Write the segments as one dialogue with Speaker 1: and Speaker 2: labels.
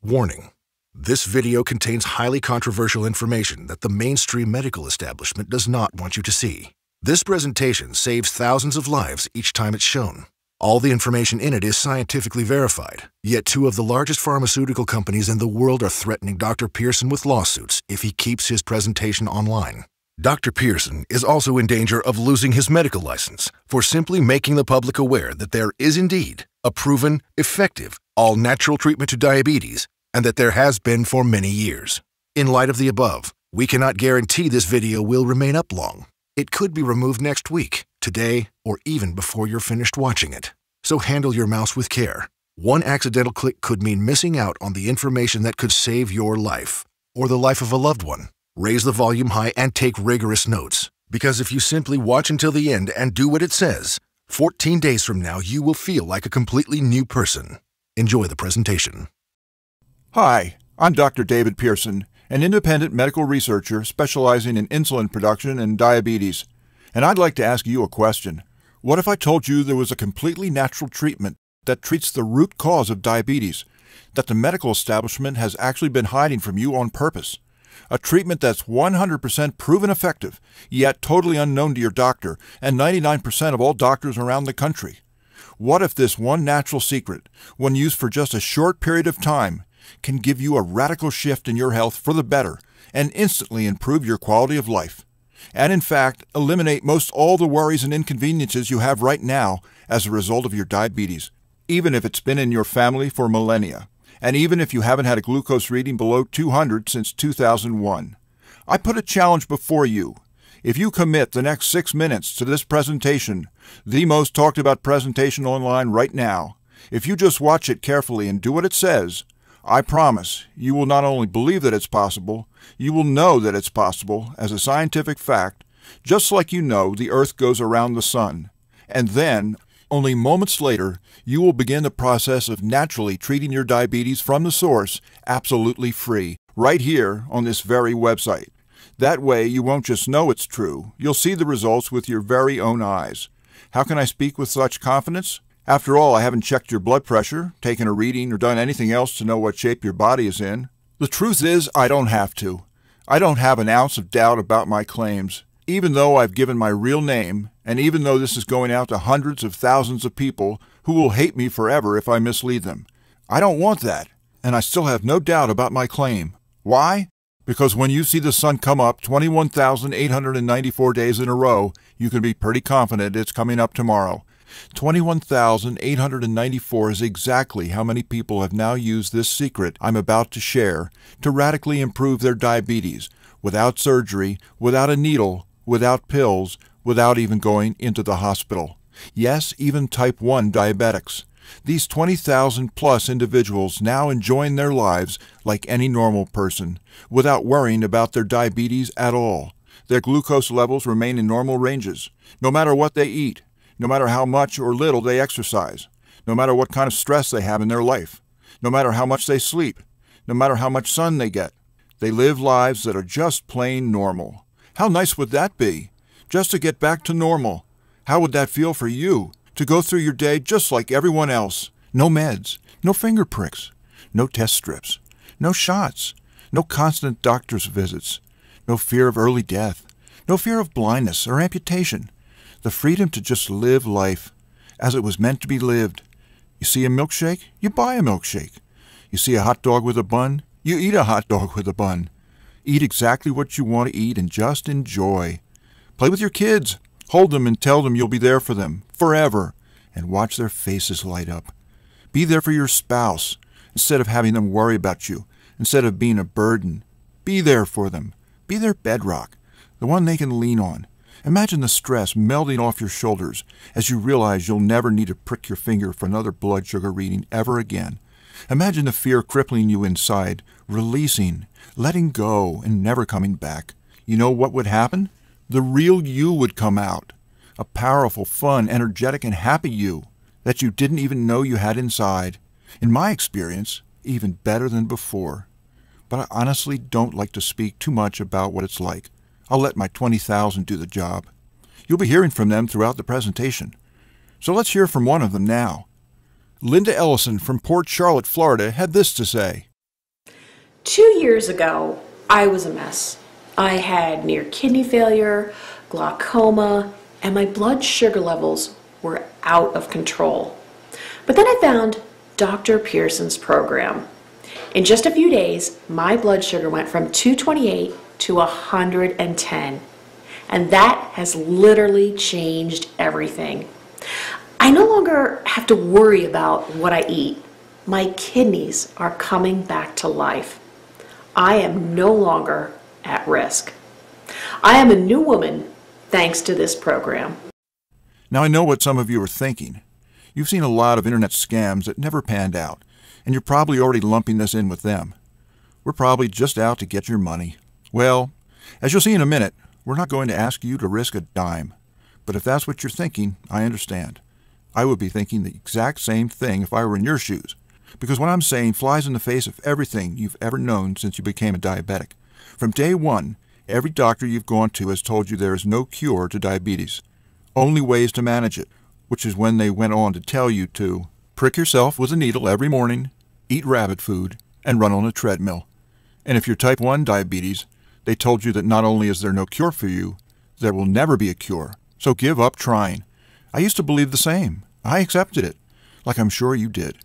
Speaker 1: Warning: this video contains highly controversial information that the mainstream medical establishment does not want you to see. This presentation saves thousands of lives each time it's shown. All the information in it is scientifically verified, yet two of the largest pharmaceutical companies in the world are threatening Dr. Pearson with lawsuits if he keeps his presentation online. Dr. Pearson is also in danger of losing his medical license for simply making the public aware that there is indeed a proven, effective, all-natural treatment to diabetes, and that there has been for many years. In light of the above, we cannot guarantee this video will remain up long. It could be removed next week, today, or even before you're finished watching it. So handle your mouse with care. One accidental click could mean missing out on the information that could save your life, or the life of a loved one. Raise the volume high and take rigorous notes, because if you simply watch until the end and do what it says, 14 days from now you will feel like a completely new person. Enjoy the presentation.
Speaker 2: Hi, I'm Dr. David Pearson, an independent medical researcher specializing in insulin production and diabetes. And I'd like to ask you a question. What if I told you there was a completely natural treatment that treats the root cause of diabetes, that the medical establishment has actually been hiding from you on purpose? A treatment that's 100% proven effective, yet totally unknown to your doctor and 99% of all doctors around the country. What if this one natural secret, when used for just a short period of time, can give you a radical shift in your health for the better and instantly improve your quality of life? And in fact, eliminate most all the worries and inconveniences you have right now as a result of your diabetes, even if it's been in your family for millennia, and even if you haven't had a glucose reading below 200 since 2001. I put a challenge before you. If you commit the next 6 minutes to this presentation, the most talked about presentation online right now, if you just watch it carefully and do what it says, I promise you will not only believe that it's possible, you will know that it's possible as a scientific fact, just like you know the Earth goes around the sun. And then, only moments later, you will begin the process of naturally treating your diabetes from the source, absolutely free, right here on this very website. That way you won't just know it's true, you'll see the results with your very own eyes. How can I speak with such confidence? After all, I haven't checked your blood pressure, taken a reading, or done anything else to know what shape your body is in. The truth is, I don't have to. I don't have an ounce of doubt about my claims, even though I've given my real name, and even though this is going out to hundreds of thousands of people who will hate me forever if I mislead them. I don't want that, and I still have no doubt about my claim. Why? Because when you see the sun come up 21,894 days in a row, you can be pretty confident it's coming up tomorrow. 21,894 is exactly how many people have now used this secret I'm about to share to radically improve their diabetes, without surgery, without a needle, without pills, without even going into the hospital. Yes, even type 1 diabetics. These 20,000 plus individuals now enjoying their lives like any normal person, without worrying about their diabetes at all. Their glucose levels remain in normal ranges, no matter what they eat, no matter how much or little they exercise, no matter what kind of stress they have in their life, no matter how much they sleep, no matter how much sun they get. They live lives that are just plain normal. How nice would that be? Just to get back to normal. How would that feel for you? To go through your day just like everyone else. No meds, no finger pricks, no test strips, no shots, no constant doctor's visits, no fear of early death, no fear of blindness or amputation. The freedom to just live life as it was meant to be lived. You see a milkshake? You buy a milkshake. You see a hot dog with a bun? You eat a hot dog with a bun. Eat exactly what you want to eat and just enjoy. Play with your kids. Hold them and tell them you'll be there for them forever, and watch their faces light up. Be there for your spouse instead of having them worry about you, instead of being a burden. Be there for them. Be their bedrock, the one they can lean on. Imagine the stress melting off your shoulders as you realize you'll never need to prick your finger for another blood sugar reading ever again. Imagine the fear crippling you inside, releasing, letting go, and never coming back. You know what would happen? The real you would come out. A powerful, fun, energetic, and happy you that you didn't even know you had inside. In my experience, even better than before. But I honestly don't like to speak too much about what it's like. I'll let my 20,000 do the job. You'll be hearing from them throughout the presentation. So let's hear from one of them now. Linda Ellison from Port Charlotte, Florida, had this to say.
Speaker 3: 2 years ago, I was a mess. I had near kidney failure, glaucoma, and my blood sugar levels were out of control. But then I found Dr. Pearson's program. In just a few days, my blood sugar went from 228 to 110. And that has literally changed everything. I no longer have to worry about what I eat. My kidneys are coming back to life. I am no longer at risk. I am a new woman thanks to this program.
Speaker 2: Now I know what some of you are thinking. You've seen a lot of internet scams that never panned out, and you're probably already lumping this in with them. We're probably just out to get your money. Well, as you'll see in a minute, we're not going to ask you to risk a dime. But if that's what you're thinking, I understand. I would be thinking the exact same thing if I were in your shoes. Because what I'm saying flies in the face of everything you've ever known since you became a diabetic. From day one, every doctor you've gone to has told you there is no cure to diabetes. Only ways to manage it, which is when they went on to tell you to prick yourself with a needle every morning, eat rabbit food, and run on a treadmill. And if you're type 1 diabetes, they told you that not only is there no cure for you, there will never be a cure. So give up trying. I used to believe the same. I accepted it, like I'm sure you did.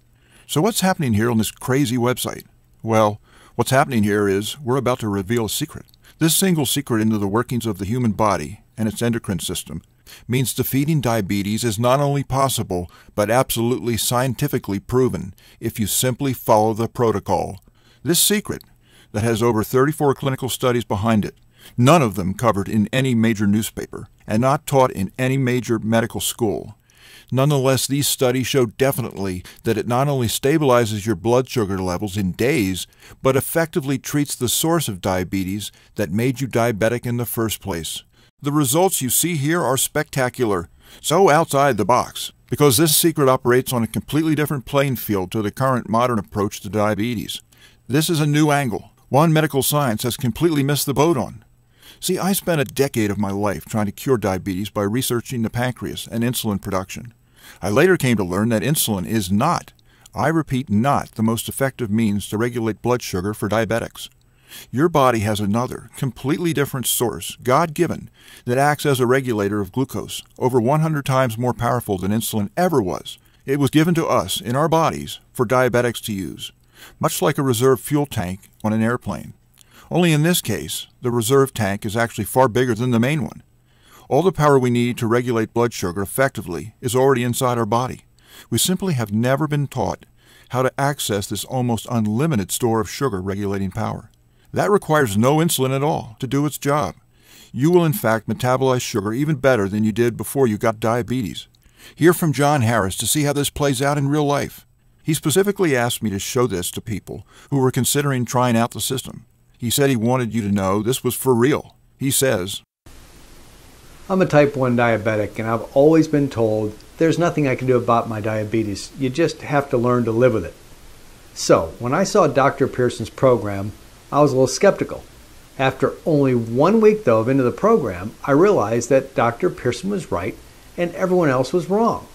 Speaker 2: So what's happening here on this crazy website? Well, what's happening here is we're about to reveal a secret. This single secret into the workings of the human body and its endocrine system means defeating diabetes is not only possible, but absolutely scientifically proven if you simply follow the protocol. This secret, that has over 34 clinical studies behind it, none of them covered in any major newspaper, and not taught in any major medical school. Nonetheless, these studies show definitely that it not only stabilizes your blood sugar levels in days, but effectively treats the source of diabetes that made you diabetic in the first place. The results you see here are spectacular, so outside the box, because this secret operates on a completely different playing field to the current modern approach to diabetes. This is a new angle, one medical science has completely missed the boat on. See, I spent a decade of my life trying to cure diabetes by researching the pancreas and insulin production. I later came to learn that insulin is not, I repeat not, the most effective means to regulate blood sugar for diabetics. Your body has another, completely different source, God-given, that acts as a regulator of glucose, over 100 times more powerful than insulin ever was. It was given to us, in our bodies, for diabetics to use, much like a reserve fuel tank on an airplane. Only in this case, the reserve tank is actually far bigger than the main one. All the power we need to regulate blood sugar effectively is already inside our body. We simply have never been taught how to access this almost unlimited store of sugar regulating power. That requires no insulin at all to do its job. You will in fact metabolize sugar even better than you did before you got diabetes. Hear from John Harris to see how this plays out in real life. He specifically asked me to show this to people who were considering trying out the system. He said he wanted you to know this was for real. He says,
Speaker 4: I'm a type 1 diabetic, and I've always been told there's nothing I can do about my diabetes. You just have to learn to live with it. So, when I saw Dr. Pearson's program, I was a little skeptical. After only 1 week, though, into the program, I realized that Dr. Pearson was right and everyone else was wrong.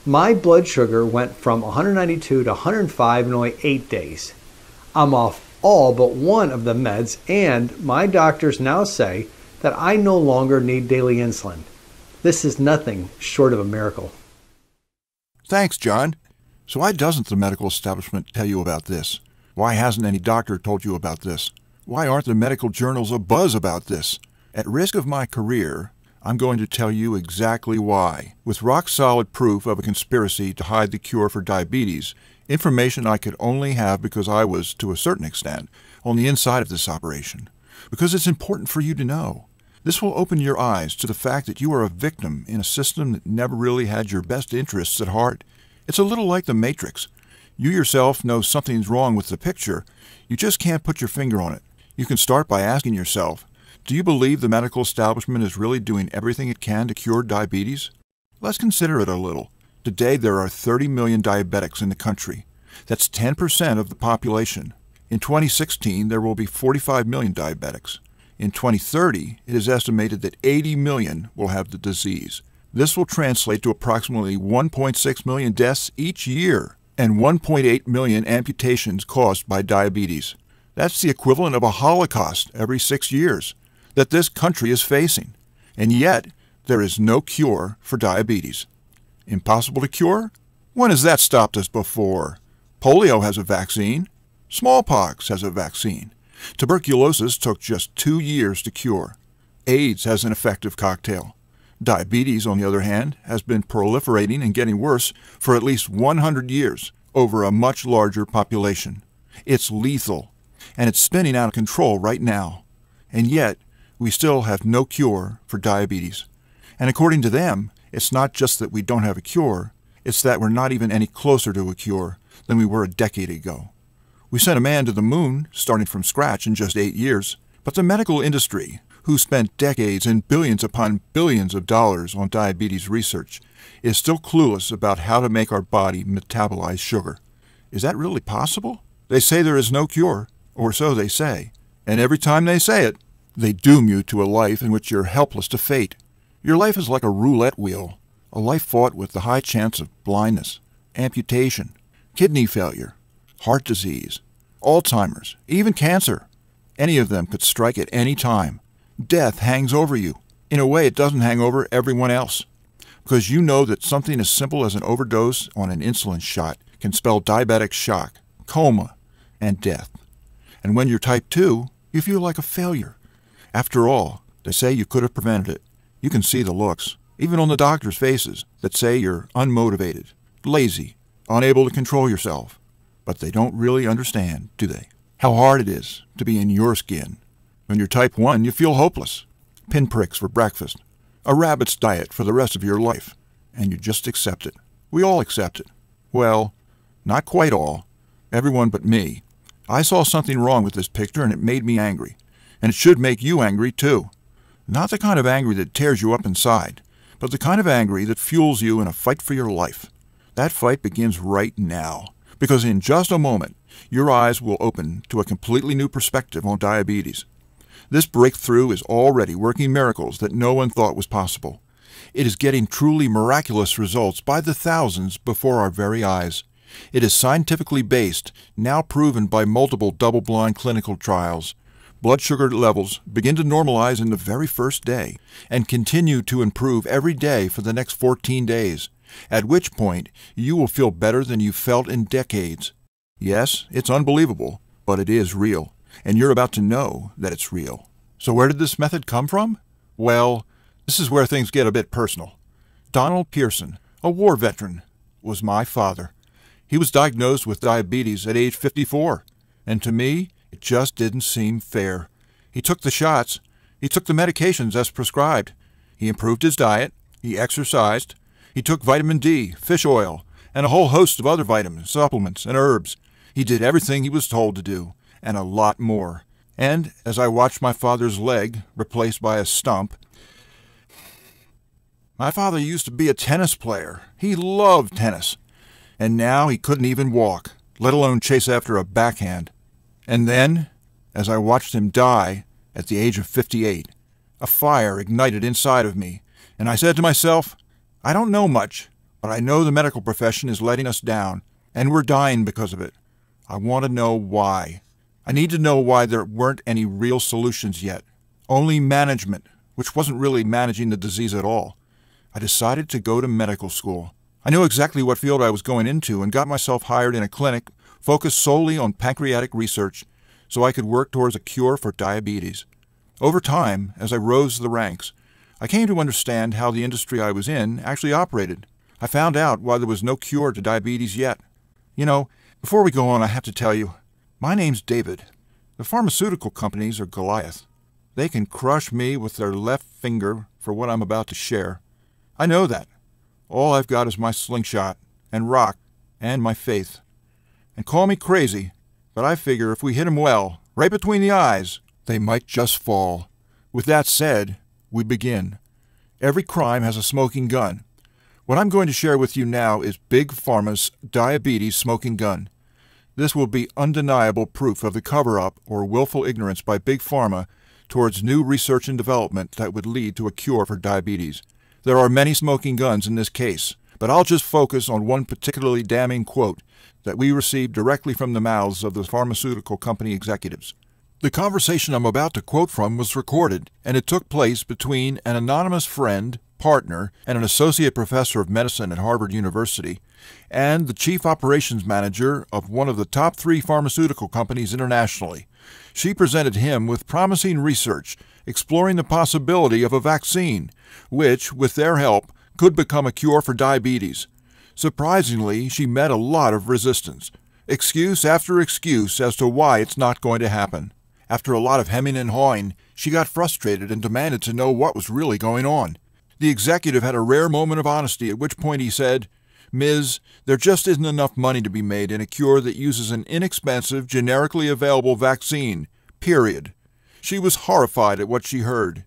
Speaker 4: My blood sugar went from 192 to 105 in only 8 days. I'm off all but one of the meds, and my doctors now say that I no longer need daily insulin. This is nothing short of a miracle.
Speaker 2: Thanks, John. So why doesn't the medical establishment tell you about this? Why hasn't any doctor told you about this? Why aren't the medical journals abuzz about this? At risk of my career, I'm going to tell you exactly why. With rock-solid proof of a conspiracy to hide the cure for diabetes, information I could only have because I was, to a certain extent, on the inside of this operation. Because it's important for you to know. This will open your eyes to the fact that you are a victim in a system that never really had your best interests at heart. It's a little like the Matrix. You yourself know something's wrong with the picture. You just can't put your finger on it. You can start by asking yourself, do you believe the medical establishment is really doing everything it can to cure diabetes? Let's consider it a little. Today there are 30 million diabetics in the country. That's 10% of the population. In 2016, there will be 45 million diabetics. In 2030, it is estimated that 80 million will have the disease. This will translate to approximately 1.6 million deaths each year and 1.8 million amputations caused by diabetes. That's the equivalent of a Holocaust every 6 years that this country is facing. And yet, there is no cure for diabetes. Impossible to cure? When has that stopped us before? Polio has a vaccine. Smallpox has a vaccine. Tuberculosis took just 2 years to cure. AIDS has an effective cocktail. Diabetes, on the other hand, has been proliferating and getting worse for at least 100 years over a much larger population. It's lethal, and it's spinning out of control right now. And yet, we still have no cure for diabetes. And according to them, it's not just that we don't have a cure, it's that we're not even any closer to a cure than we were a decade ago. We sent a man to the moon, starting from scratch in just 8 years, but the medical industry, who spent decades and billions upon billions of dollars on diabetes research, is still clueless about how to make our body metabolize sugar. Is that really possible? They say there is no cure, or so they say, and every time they say it, they doom you to a life in which you're helpless to fate. Your life is like a roulette wheel, a life fought with the high chance of blindness, amputation, kidney failure, heart disease, Alzheimer's, even cancer. Any of them could strike at any time. Death hangs over you. In a way, it doesn't hang over everyone else, because you know that something as simple as an overdose on an insulin shot can spell diabetic shock, coma, and death. And when you're type 2, you feel like a failure. After all, they say you could have prevented it. You can see the looks, even on the doctors' faces, that say you're unmotivated, lazy, unable to control yourself. But they don't really understand, do they? How hard it is to be in your skin. When you're type 1, you feel hopeless. Pinpricks for breakfast. A rabbit's diet for the rest of your life. And you just accept it. We all accept it. Well, not quite all. Everyone but me. I saw something wrong with this picture and it made me angry. And it should make you angry too. Not the kind of angry that tears you up inside, but the kind of angry that fuels you in a fight for your life. That fight begins right now, because in just a moment, your eyes will open to a completely new perspective on diabetes. This breakthrough is already working miracles that no one thought was possible. It is getting truly miraculous results by the thousands before our very eyes. It is scientifically based, now proven by multiple double-blind clinical trials. Blood sugar levels begin to normalize in the very first day and continue to improve every day for the next 14 days, at which point you will feel better than you've felt in decades. Yes, it's unbelievable, but it is real, and you're about to know that it's real. So where did this method come from? Well, this is where things get a bit personal. Donald Pearson, a war veteran, was my father. He was diagnosed with diabetes at age 54, and to me, it just didn't seem fair. He took the shots. He took the medications as prescribed. He improved his diet. He exercised. He took vitamin D, fish oil, and a whole host of other vitamins, supplements, and herbs. He did everything he was told to do, and a lot more. And as I watched my father's leg replaced by a stump, my father used to be a tennis player. He loved tennis. And now he couldn't even walk, let alone chase after a backhand. And then, as I watched him die at the age of 58, a fire ignited inside of me, and I said to myself, I don't know much, but I know the medical profession is letting us down, and we're dying because of it. I want to know why. I need to know why there weren't any real solutions yet. Only management, which wasn't really managing the disease at all. I decided to go to medical school. I knew exactly what field I was going into and got myself hired in a clinic focused solely on pancreatic research so I could work towards a cure for diabetes. Over time, as I rose the ranks, I came to understand how the industry I was in actually operated. I found out why there was no cure to diabetes yet. You know, before we go on, I have to tell you, my name's David. The pharmaceutical companies are Goliath. They can crush me with their left finger for what I'm about to share. I know that. All I've got is my slingshot, and rock, and my faith. And call me crazy, but I figure if we hit 'em well, right between the eyes, they might just fall. With that said, we begin. Every crime has a smoking gun. What I'm going to share with you now is Big Pharma's diabetes smoking gun. This will be undeniable proof of the cover-up or willful ignorance by Big Pharma towards new research and development that would lead to a cure for diabetes. There are many smoking guns in this case, but I'll just focus on one particularly damning quote that we received directly from the mouths of the pharmaceutical company executives. The conversation I'm about to quote from was recorded, and it took place between an anonymous friend, partner, and an associate professor of medicine at Harvard University, and the chief operations manager of one of the top 3 pharmaceutical companies internationally. She presented him with promising research exploring the possibility of a vaccine, which, with their help, could become a cure for diabetes. Surprisingly, she met a lot of resistance, excuse after excuse as to why it's not going to happen. After a lot of hemming and hawing, she got frustrated and demanded to know what was really going on. The executive had a rare moment of honesty, at which point he said, "Ms., there just isn't enough money to be made in a cure that uses an inexpensive, generically available vaccine. Period." She was horrified at what she heard.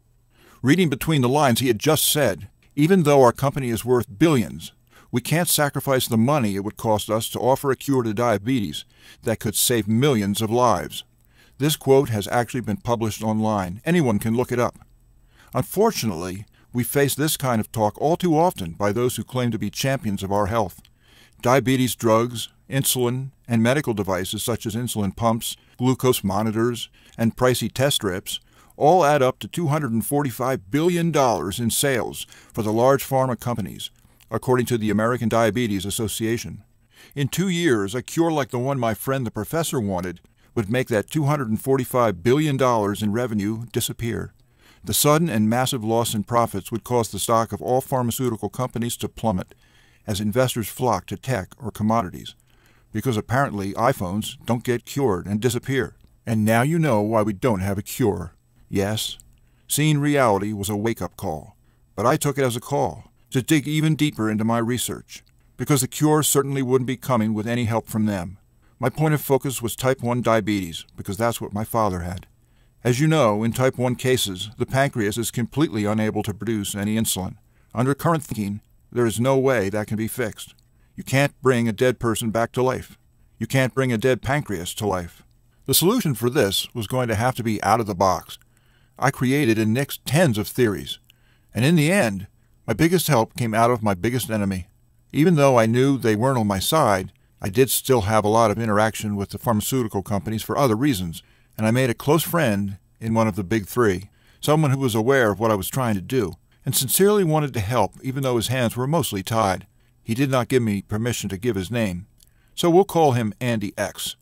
Speaker 2: Reading between the lines, he had just said, "Even though our company is worth billions, we can't sacrifice the money it would cost us to offer a cure to diabetes that could save millions of lives." This quote has actually been published online. Anyone can look it up. Unfortunately, we face this kind of talk all too often by those who claim to be champions of our health. Diabetes drugs, insulin, and medical devices such as insulin pumps, glucose monitors, and pricey test strips all add up to $245 billion in sales for the large pharma companies, according to the American Diabetes Association. In 2 years, a cure like the one my friend the professor wanted would make that $245 billion in revenue disappear. The sudden and massive loss in profits would cause the stock of all pharmaceutical companies to plummet as investors flock to tech or commodities, because apparently iPhones don't get cured and disappear. And now you know why we don't have a cure. Yes, seeing reality was a wake-up call, but I took it as a call to dig even deeper into my research, because the cure certainly wouldn't be coming with any help from them. My point of focus was type 1 diabetes, because that's what my father had. As you know, in type 1 cases, the pancreas is completely unable to produce any insulin. Under current thinking, there is no way that can be fixed. You can't bring a dead person back to life. You can't bring a dead pancreas to life. The solution for this was going to have to be out of the box. I created and nixed tens of theories, and in the end, my biggest help came out of my biggest enemy. Even though I knew they weren't on my side, I did still have a lot of interaction with the pharmaceutical companies for other reasons, and I made a close friend in one of the big 3, someone who was aware of what I was trying to do, and sincerely wanted to help even though his hands were mostly tied. He did not give me permission to give his name, so we'll call him Andy X.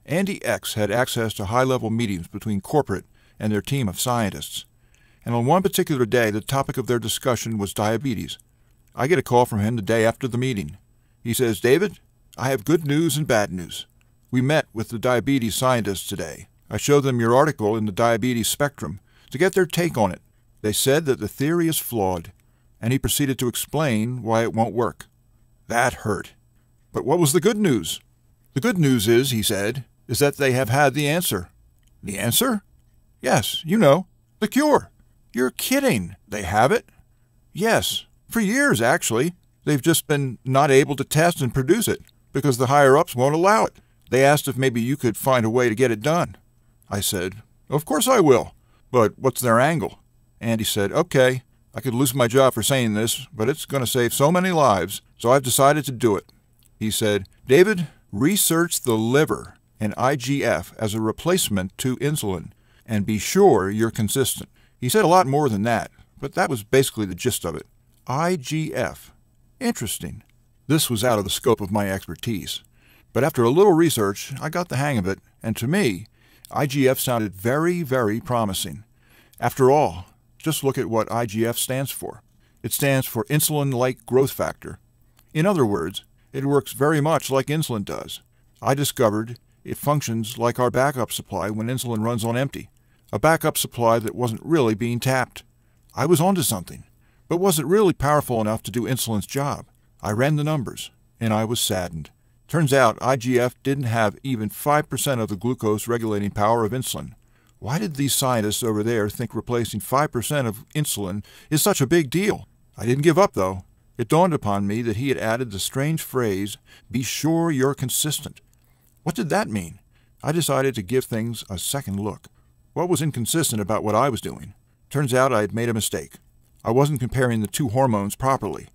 Speaker 2: Andy X had access to high-level meetings between corporate and their team of scientists, and on one particular day the topic of their discussion was diabetes. I get a call from him the day after the meeting. He says, "David, I have good news and bad news. We met with the diabetes scientists today. I showed them your article in the Diabetes Spectrum to get their take on it. They said that the theory is flawed," and he proceeded to explain why it won't work. That hurt. But what was the good news? "The good news is," he said, "is that they have had the answer." "The answer?" "Yes, you know, the cure." "You're kidding. They have it?" "Yes, for years, actually. They've just been not able to test and produce it because the higher-ups won't allow it. They asked if maybe you could find a way to get it done." I said, "Of course I will. But what's their angle?" Andy said, "Okay, I could lose my job for saying this, but it's going to save so many lives, so I've decided to do it." He said, "David, research the liver and IGF as a replacement to insulin, and be sure you're consistent." He said a lot more than that, but that was basically the gist of it. IGF. Interesting. This was out of the scope of my expertise, but after a little research, I got the hang of it, and to me, IGF sounded very, very promising. After all, just look at what IGF stands for. It stands for insulin-like growth factor. In other words, it works very much like insulin does. I discovered it functions like our backup supply when insulin runs on empty, a backup supply that wasn't really being tapped. I was onto something, but wasn't really powerful enough to do insulin's job. I ran the numbers, and I was saddened. Turns out IGF didn't have even 5% of the glucose-regulating power of insulin. Why did these scientists over there think replacing 5% of insulin is such a big deal? I didn't give up, though. It dawned upon me that he had added the strange phrase, "Be sure you're consistent." What did that mean? I decided to give things a second look. What was inconsistent about what I was doing? Turns out I had made a mistake. I wasn't comparing the two hormones properly.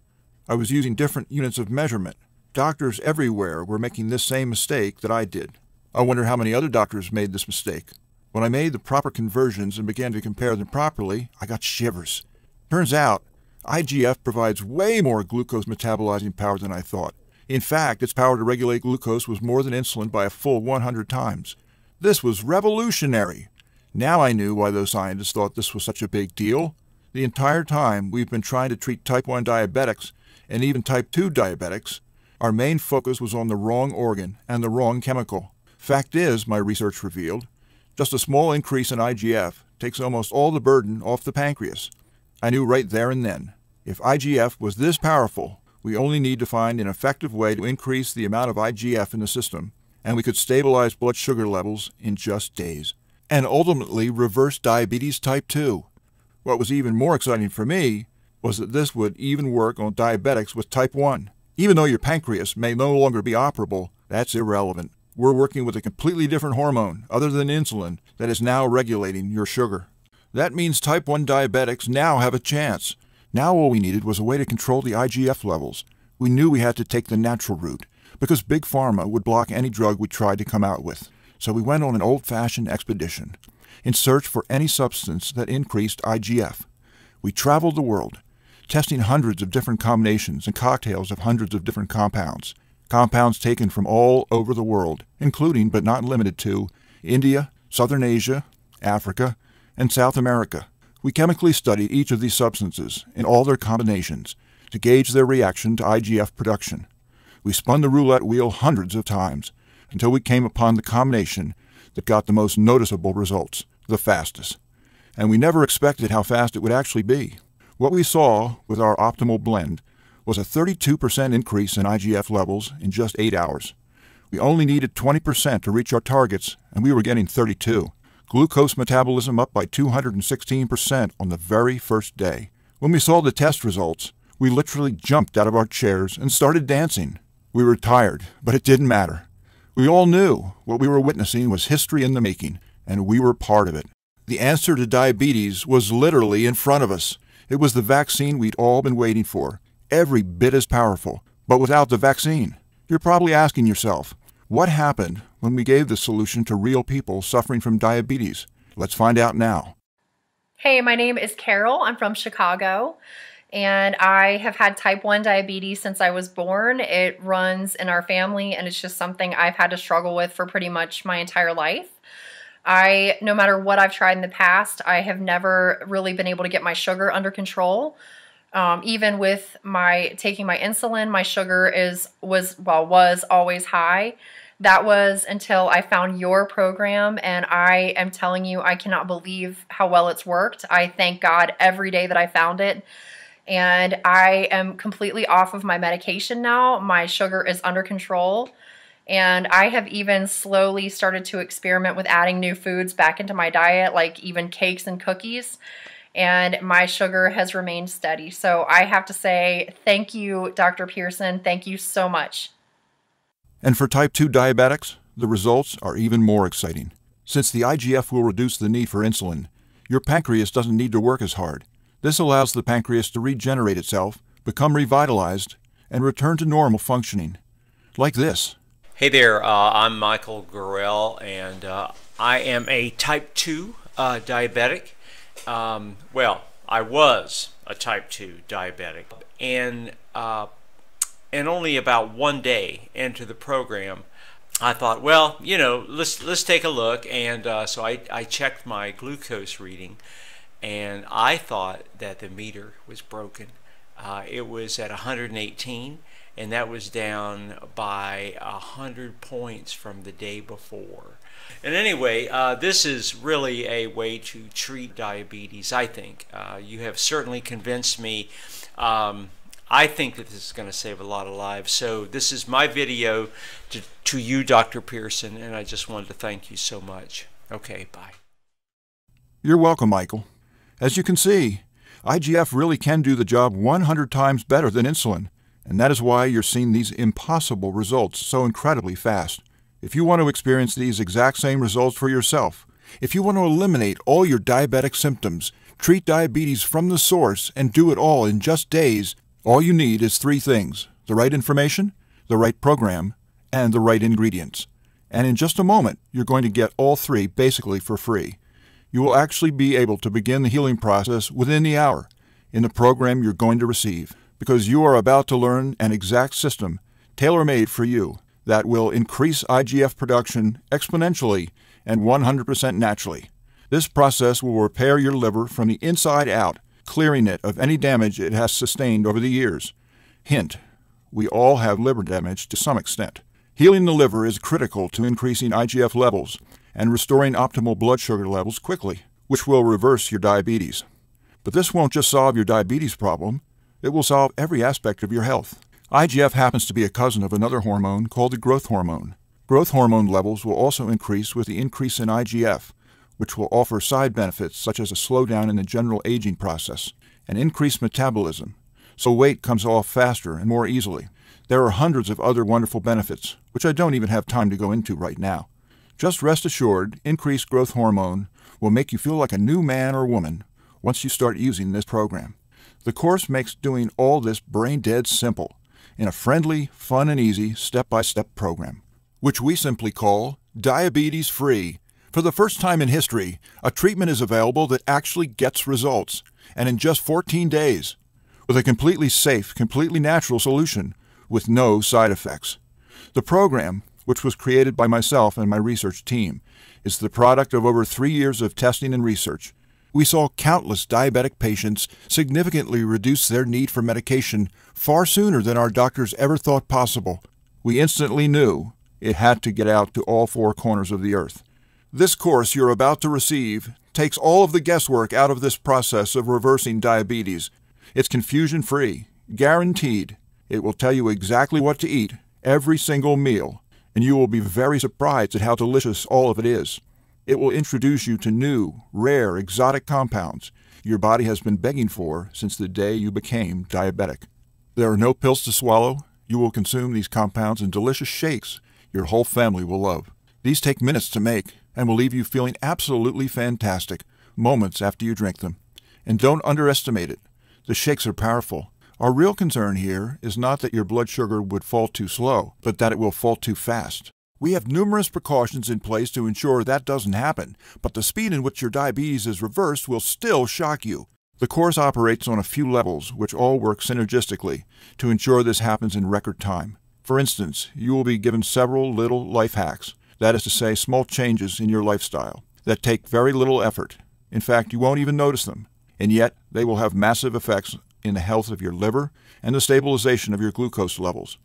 Speaker 2: I was using different units of measurement. Doctors everywhere were making this same mistake that I did. I wonder how many other doctors made this mistake. When I made the proper conversions and began to compare them properly, I got shivers. Turns out, IGF provides way more glucose metabolizing power than I thought. In fact, its power to regulate glucose was more than insulin by a full 100 times. This was revolutionary. Now I knew why those scientists thought this was such a big deal. The entire time we've been trying to treat type 1 diabetics and even type 2 diabetics, our main focus was on the wrong organ and the wrong chemical. Fact is, my research revealed, just a small increase in IGF takes almost all the burden off the pancreas. I knew right there and then, if IGF was this powerful, we only need to find an effective way to increase the amount of IGF in the system, and we could stabilize blood sugar levels in just days, and ultimately reverse diabetes type 2. What was even more exciting for me was that this would even work on diabetics with type 1. Even though your pancreas may no longer be operable, that's irrelevant. We're working with a completely different hormone, other than insulin, that is now regulating your sugar. That means type 1 diabetics now have a chance. Now all we needed was a way to control the IGF levels. We knew we had to take the natural route, because Big Pharma would block any drug we tried to come out with. So we went on an old-fashioned expedition, in search for any substance that increased IGF. We traveled the world, testing hundreds of different combinations and cocktails of hundreds of different compounds. Compounds taken from all over the world, including but not limited to India, Southern Asia, Africa, and South America. We chemically studied each of these substances in all their combinations to gauge their reaction to IGF production. We spun the roulette wheel hundreds of times until we came upon the combination that got the most noticeable results, the fastest. And we never expected how fast it would actually be. What we saw with our optimal blend was a 32% increase in IGF levels in just 8 hours. We only needed 20% to reach our targets, and we were getting 32. Glucose metabolism up by 216% on the very first day. When we saw the test results, we literally jumped out of our chairs and started dancing. We were tired, but it didn't matter. We all knew what we were witnessing was history in the making, and we were part of it. The answer to diabetes was literally in front of us. It was the vaccine we'd all been waiting for. Every bit as powerful, but without the vaccine. You're probably asking yourself, what happened when we gave the solution to real people suffering from diabetes? Let's find out now.
Speaker 5: Hey, my name is Carol. I'm from Chicago, and I have had type 1 diabetes since I was born. It runs in our family, and it's just something I've had to struggle with for pretty much my entire life. No matter what I've tried in the past, I have never really been able to get my sugar under control. Even with taking my insulin, my sugar was always high. That was until I found your program, and I am telling you, I cannot believe how well it's worked. I thank God every day that I found it, and I am completely off of my medication now. My sugar is under control, and I have even slowly started to experiment with adding new foods back into my diet, like even cakes and cookies. And my sugar has remained steady. So I have to say thank you, Dr. Pearson. Thank you so much.
Speaker 2: And for type 2 diabetics, the results are even more exciting. Since the IGF will reduce the need for insulin, your pancreas doesn't need to work as hard. This allows the pancreas to regenerate itself, become revitalized, and return to normal functioning. Like this.
Speaker 6: Hey there, I'm Michael Gurrell, and I am a type 2 diabetic. Well, I was a type 2 diabetic, and only about one day into the program, I thought, well, you know, let's take a look, and so I checked my glucose reading, and I thought that the meter was broken. It was at 118, and that was down by 100 points from the day before. And anyway, this is really a way to treat diabetes, I think. You have certainly convinced me. I think that this is going to save a lot of lives. So this is my video to you, Dr. Pearson, and I just wanted to thank you so much. Okay, bye.
Speaker 2: You're welcome, Michael. As you can see, IGF really can do the job 100 times better than insulin, and that is why you're seeing these impossible results so incredibly fast. If you want to experience these exact same results for yourself, if you want to eliminate all your diabetic symptoms, treat diabetes from the source, and do it all in just days, All you need is three things: the right information, the right program, and the right ingredients. And in just a moment, you're going to get all three basically for free. You will actually be able to begin the healing process within the hour in the program you're going to receive, because you are about to learn an exact system tailor-made for you that will increase IGF production exponentially and 100% naturally. This process will repair your liver from the inside out, clearing it of any damage it has sustained over the years. Hint: we all have liver damage to some extent. Healing the liver is critical to increasing IGF levels and restoring optimal blood sugar levels quickly, which will reverse your diabetes. But this won't just solve your diabetes problem, it will solve every aspect of your health. IGF happens to be a cousin of another hormone called the growth hormone. Growth hormone levels will also increase with the increase in IGF, which will offer side benefits such as a slowdown in the general aging process and increased metabolism, so weight comes off faster and more easily. There are hundreds of other wonderful benefits, which I don't even have time to go into right now. Just rest assured, increased growth hormone will make you feel like a new man or woman once you start using this program. The course makes doing all this brain-dead simple in a friendly, fun, and easy step-by-step program, which we simply call diabetes-free. For the first time in history, a treatment is available that actually gets results, and in just 14 days, with a completely safe, completely natural solution with no side effects. The program, which was created by myself and my research team, is the product of over 3 years of testing and research. We saw countless diabetic patients significantly reduce their need for medication far sooner than our doctors ever thought possible. We instantly knew it had to get out to all four corners of the earth. This course you're about to receive takes all of the guesswork out of this process of reversing diabetes. It's confusion-free, guaranteed. It will tell you exactly what to eat every single meal, and you will be very surprised at how delicious all of it is. It will introduce you to new, rare, exotic compounds your body has been begging for since the day you became diabetic. There are no pills to swallow. You will consume these compounds in delicious shakes your whole family will love. These take minutes to make and will leave you feeling absolutely fantastic moments after you drink them. And don't underestimate it. The shakes are powerful. Our real concern here is not that your blood sugar would fall too slow, but that it will fall too fast. We have numerous precautions in place to ensure that doesn't happen, but the speed in which your diabetes is reversed will still shock you. The course operates on a few levels, which all work synergistically to ensure this happens in record time. For instance, you will be given several little life hacks, that is to say, small changes in your lifestyle, that take very little effort. In fact, you won't even notice them, and yet they will have massive effects in the health of your liver and the stabilization of your glucose levels.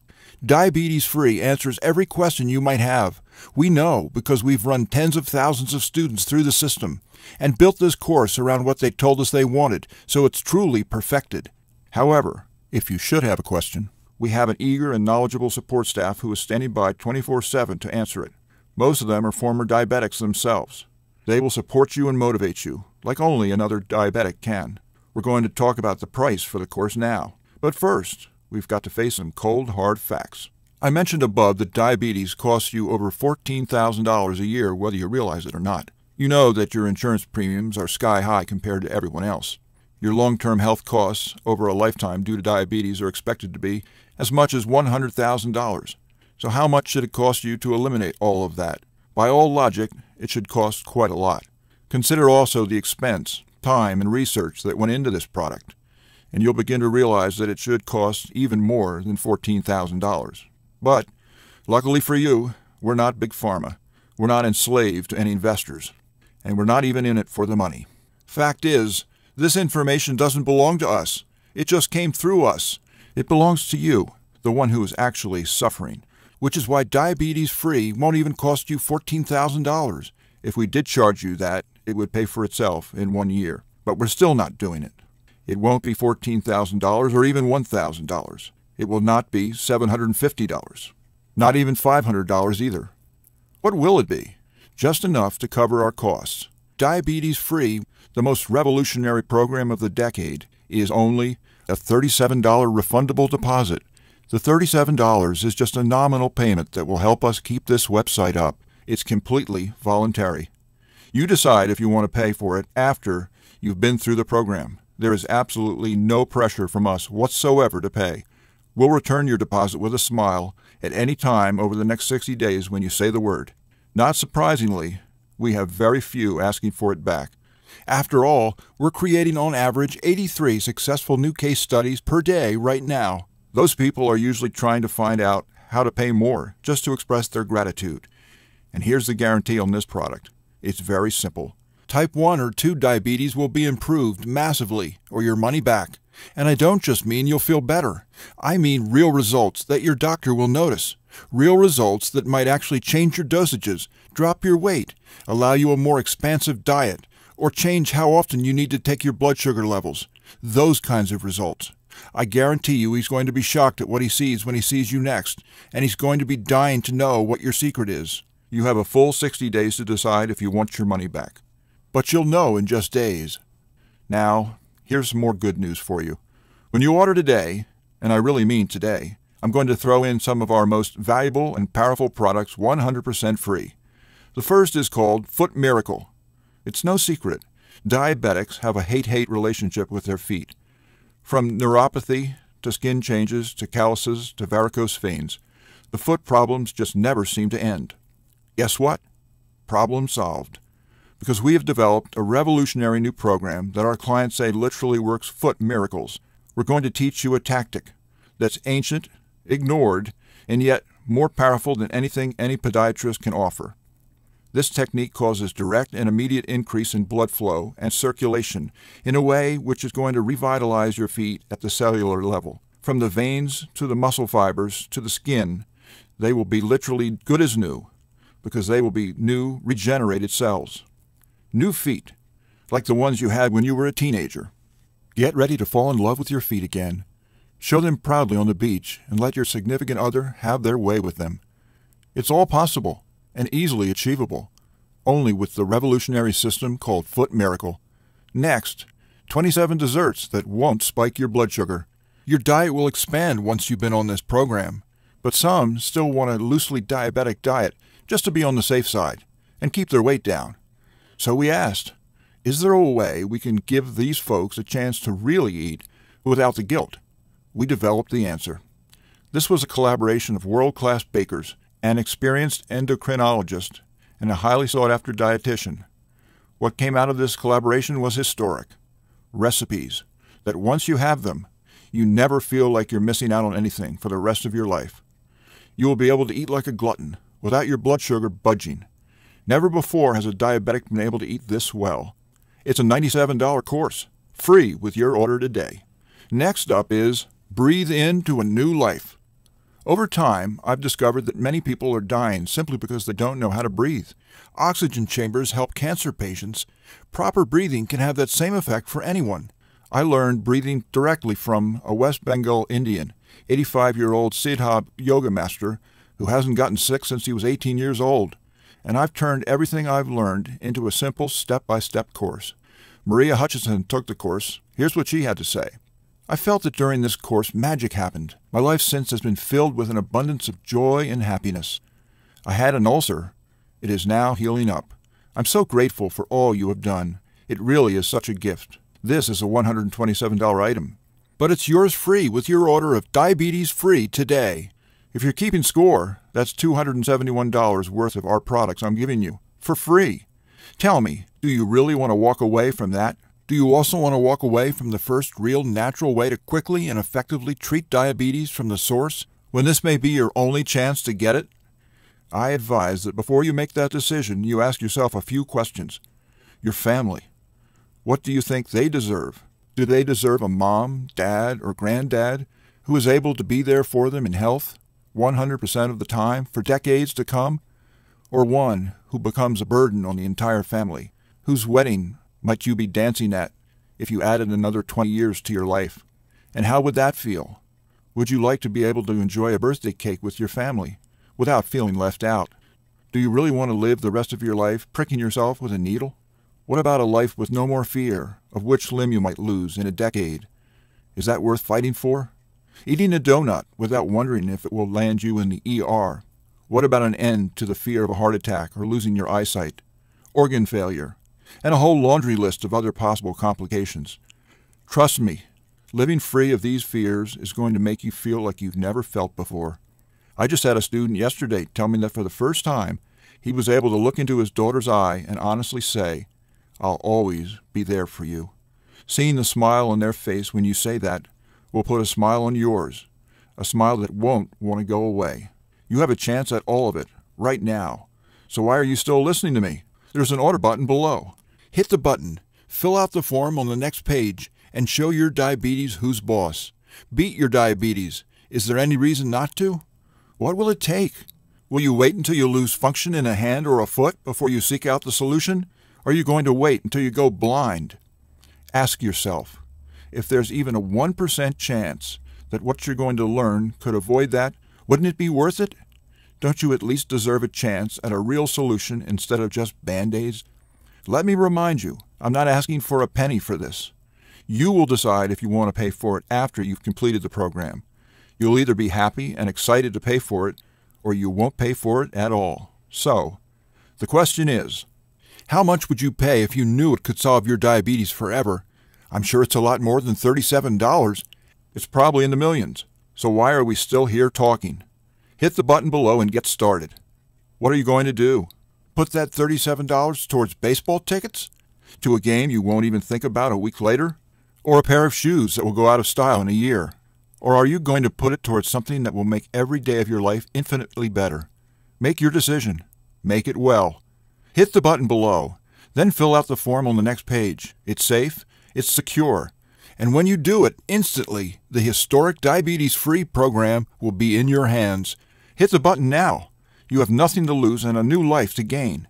Speaker 2: Diabetes-free answers every question you might have. We know because we've run tens of thousands of students through the system and built this course around what they told us they wanted, so it's truly perfected. However, if you should have a question, we have an eager and knowledgeable support staff who is standing by 24/7 to answer it. Most of them are former diabetics themselves. They will support you and motivate you, like only another diabetic can. We're going to talk about the price for the course now. But first, we've got to face some cold, hard facts. I mentioned above that diabetes costs you over $14,000 a year whether you realize it or not. You know that your insurance premiums are sky high compared to everyone else. Your long-term health costs over a lifetime due to diabetes are expected to be as much as $100,000. So how much should it cost you to eliminate all of that? By all logic, it should cost quite a lot. Consider also the expense, time, and research that went into this product, and you'll begin to realize that it should cost even more than $14,000. But, luckily for you, we're not Big Pharma. We're not enslaved to any investors, and we're not even in it for the money. Fact is, this information doesn't belong to us. It just came through us. It belongs to you, the one who is actually suffering, which is why diabetes-free won't even cost you $14,000. If we did charge you that, it would pay for itself in 1 year. But we're still not doing it. It won't be $14,000 or even $1,000. It will not be $750. Not even $500 either. What will it be? Just enough to cover our costs. Diabetes-free, the most revolutionary program of the decade, is only a $37 refundable deposit. The $37 is just a nominal payment that will help us keep this website up. It's completely voluntary. You decide if you want to pay for it after you've been through the program. There is absolutely no pressure from us whatsoever to pay. We'll return your deposit with a smile at any time over the next 60 days when you say the word. Not surprisingly, we have very few asking for it back. After all, we're creating on average 83 successful new case studies per day right now. Those people are usually trying to find out how to pay more just to express their gratitude. And here's the guarantee on this product. It's very simple. Type 1 or 2 diabetes will be improved massively, or your money back. And I don't just mean you'll feel better. I mean real results that your doctor will notice. Real results that might actually change your dosages, drop your weight, allow you a more expansive diet, or change how often you need to take your blood sugar levels. Those kinds of results. I guarantee you he's going to be shocked at what he sees when he sees you next, and he's going to be dying to know what your secret is. You have a full 60 days to decide if you want your money back. But you'll know in just days. Now, here's some more good news for you. When you order today, and I really mean today, I'm going to throw in some of our most valuable and powerful products 100% free. The first is called Foot Miracle. It's no secret. Diabetics have a hate-hate relationship with their feet. From neuropathy to skin changes to calluses to varicose veins, the foot problems just never seem to end. Guess what? Problem solved. Because we have developed a revolutionary new program that our clients say literally works foot miracles. We're going to teach you a tactic that's ancient, ignored, and yet more powerful than anything any podiatrist can offer. This technique causes direct and immediate increase in blood flow and circulation in a way which is going to revitalize your feet at the cellular level. From the veins to the muscle fibers to the skin, they will be literally good as new because they will be new, regenerated cells. New feet, like the ones you had when you were a teenager. Get ready to fall in love with your feet again. Show them proudly on the beach and let your significant other have their way with them. It's all possible and easily achievable, only with the revolutionary system called Foot Miracle. Next, 27 desserts that won't spike your blood sugar. Your diet will expand once you've been on this program, but some still want a loosely diabetic diet just to be on the safe side and keep their weight down. So we asked, is there a way we can give these folks a chance to really eat without the guilt? We developed the answer. This was a collaboration of world-class bakers, an experienced endocrinologist, and a highly sought-after dietitian. What came out of this collaboration was historic. Recipes that once you have them, you never feel like you're missing out on anything for the rest of your life. You will be able to eat like a glutton without your blood sugar budging. Never before has a diabetic been able to eat this well. It's a $97 course, free with your order today. Next up is Breathe Into a New Life. Over time, I've discovered that many people are dying simply because they don't know how to breathe. Oxygen chambers help cancer patients. Proper breathing can have that same effect for anyone. I learned breathing directly from a West Bengal Indian, 85-year-old Siddha yoga master who hasn't gotten sick since he was 18 years old. And I've turned everything I've learned into a simple step-by-step course. Maria Hutchinson took the course. Here's what she had to say. I felt that during this course magic happened. My life since has been filled with an abundance of joy and happiness. I had an ulcer. It is now healing up. I'm so grateful for all you have done. It really is such a gift. This is a $127 item. But it's yours free with your order of Diabetes Free today. If you're keeping score, that's $271 worth of our products I'm giving you, for free. Tell me, do you really want to walk away from that? Do you also want to walk away from the first real natural way to quickly and effectively treat diabetes from the source, when this may be your only chance to get it? I advise that before you make that decision, you ask yourself a few questions. Your family. What do you think they deserve? Do they deserve a mom, dad, or granddad who is able to be there for them in health 100% of the time for decades to come? Or one who becomes a burden on the entire family, whose wedding might you be dancing at if you added another 20 years to your life? And how would that feel? Would you like to be able to enjoy a birthday cake with your family without feeling left out? Do you really want to live the rest of your life pricking yourself with a needle? What about a life with no more fear of which limb you might lose in a decade? Is that worth fighting for? Eating a donut without wondering if it will land you in the ER. What about an end to the fear of a heart attack or losing your eyesight, organ failure, and a whole laundry list of other possible complications? Trust me, living free of these fears is going to make you feel like you've never felt before. I just had a student yesterday tell me that for the first time, he was able to look into his daughter's eye and honestly say, "I'll always be there for you." Seeing the smile on their face when you say that will put a smile on yours, a smile that won't want to go away. You have a chance at all of it, right now. So why are you still listening to me? There's an order button below. Hit the button, fill out the form on the next page, and show your diabetes who's boss. Beat your diabetes. Is there any reason not to? What will it take? Will you wait until you lose function in a hand or a foot before you seek out the solution? Or are you going to wait until you go blind? Ask yourself, if there's even a 1% chance that what you're going to learn could avoid that, wouldn't it be worth it? Don't you at least deserve a chance at a real solution instead of just Band-Aids? Let me remind you, I'm not asking for a penny for this. You will decide if you want to pay for it after you've completed the program. You'll either be happy and excited to pay for it, or you won't pay for it at all. So, the question is, how much would you pay if you knew it could solve your diabetes forever? I'm sure it's a lot more than $37. It's probably in the millions. So why are we still here talking? Hit the button below and get started. What are you going to do? Put that $37 towards baseball tickets? To a game you won't even think about a week later? Or a pair of shoes that will go out of style in a year? Or are you going to put it towards something that will make every day of your life infinitely better? Make your decision. Make it well. Hit the button below. Then fill out the form on the next page. It's safe. It's secure. And when you do it, instantly, the historic diabetes-free program will be in your hands. Hit the button now. You have nothing to lose and a new life to gain.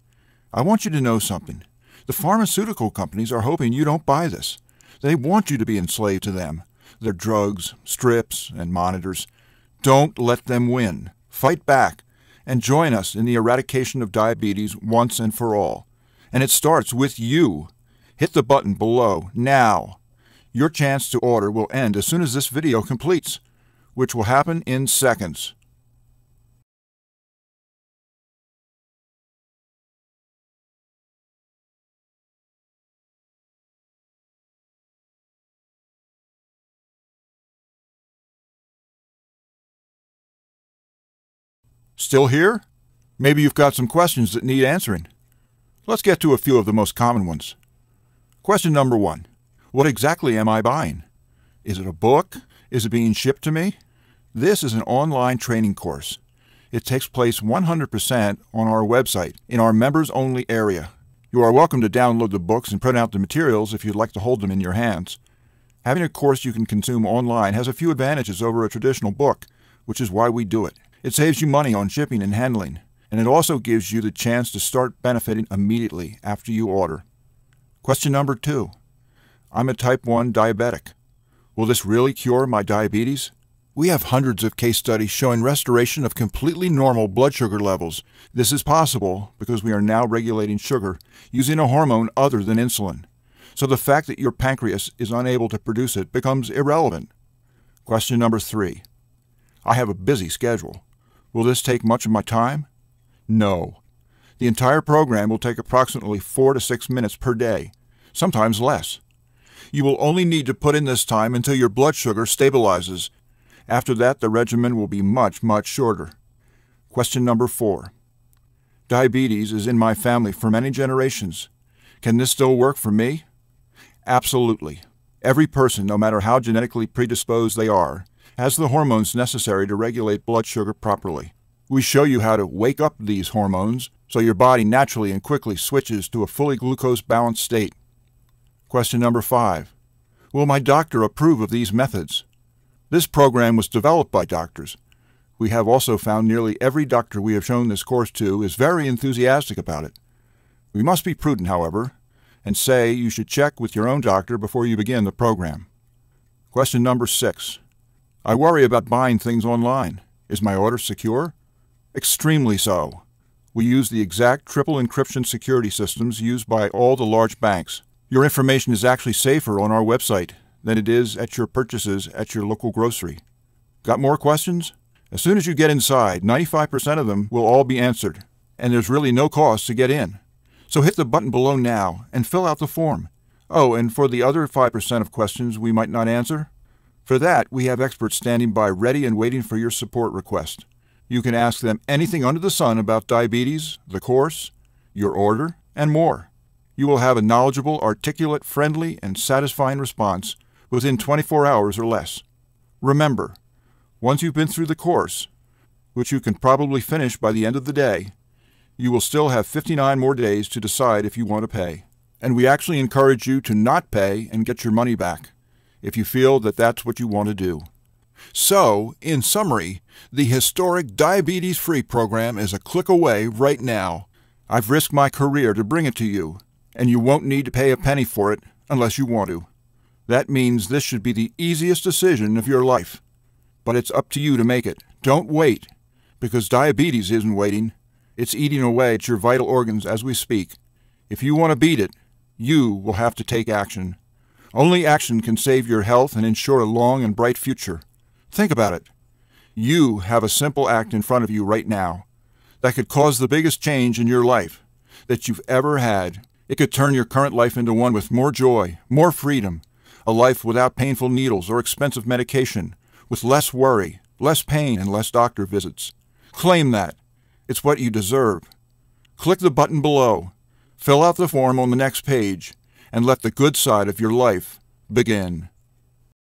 Speaker 2: I want you to know something. The pharmaceutical companies are hoping you don't buy this. They want you to be enslaved to them, their drugs, strips, and monitors. Don't let them win. Fight back and join us in the eradication of diabetes once and for all. And it starts with you. Hit the button below now. Your chance to order will end as soon as this video completes, which will happen in seconds. Still here? Maybe you've got some questions that need answering. Let's get to a few of the most common ones. Question number 1. What exactly am I buying? Is it a book? Is it being shipped to me? This is an online training course. It takes place 100% on our website, in our members-only area. You are welcome to download the books and print out the materials if you'd like to hold them in your hands. Having a course you can consume online has a few advantages over a traditional book, which is why we do it. It saves you money on shipping and handling, and it also gives you the chance to start benefiting immediately after you order. Question number 2. I'm a type 1 diabetic. Will this really cure my diabetes? We have hundreds of case studies showing restoration of completely normal blood sugar levels. This is possible because we are now regulating sugar using a hormone other than insulin. So the fact that your pancreas is unable to produce it becomes irrelevant. Question number 3. I have a busy schedule. Will this take much of my time? No. The entire program will take approximately 4 to 6 minutes per day, sometimes less. You will only need to put in this time until your blood sugar stabilizes. After that, the regimen will be much, much shorter. Question number 4. Diabetes is in my family for many generations. Can this still work for me? Absolutely. Every person, no matter how genetically predisposed they are, has the hormones necessary to regulate blood sugar properly. We show you how to wake up these hormones so your body naturally and quickly switches to a fully glucose-balanced state. Question number 5. Will my doctor approve of these methods? This program was developed by doctors. We have also found nearly every doctor we have shown this course to is very enthusiastic about it. We must be prudent, however, and say you should check with your own doctor before you begin the program. Question number 6. I worry about buying things online. Is my order secure? Extremely so. We use the exact triple encryption security systems used by all the large banks. Your information is actually safer on our website than it is at your purchases at your local grocery. Got more questions? As soon as you get inside, 95% of them will all be answered, and there's really no cost to get in. So hit the button below now and fill out the form. Oh, and for the other 5% of questions we might not answer, for that we have experts standing by ready and waiting for your support request. You can ask them anything under the sun about diabetes, the course, your order, and more. You will have a knowledgeable, articulate, friendly, and satisfying response within 24 hours or less. Remember, once you've been through the course, which you can probably finish by the end of the day, you will still have 59 more days to decide if you want to pay. And we actually encourage you to not pay and get your money back, if you feel that that's what you want to do. So, in summary, the historic diabetes-free program is a click away right now. I've risked my career to bring it to you, and you won't need to pay a penny for it unless you want to. That means this should be the easiest decision of your life. But it's up to you to make it. Don't wait, because diabetes isn't waiting. It's eating away at your vital organs as we speak. If you want to beat it, you will have to take action. Only action can save your health and ensure a long and bright future. Think about it. You have a simple act in front of you right now that could cause the biggest change in your life that you've ever had. It could turn your current life into one with more joy, more freedom, a life without painful needles or expensive medication, with less worry, less pain, and less doctor visits. Claim that. It's what you deserve. Click the button below, fill out the form on the next page, and let the good side of your life begin.